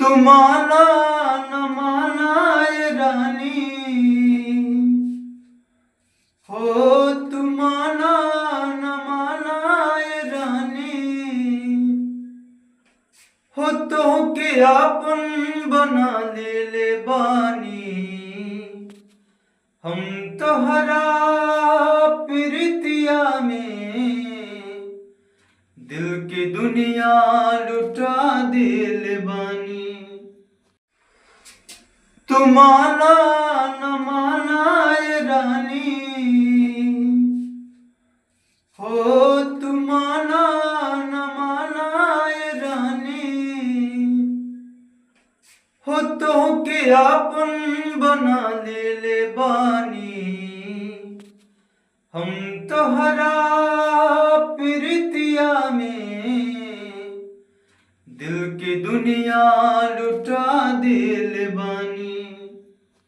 तुम्हारा न मानाए रानी हो, तुम्हारा न मानाए रानी हो, तो के आपन बना ले बानी। हम तोहरा प्रीतिया में दिल की दुनिया लुटा दिल बानी। तुम्हारा न मानाए रानी हो, तुम्हारा न मानाए रानी हो, तो के आपन बना ले बानी। हम तोहरा प्रीतिया में दिल की दुनिया लुटा दिल बानी।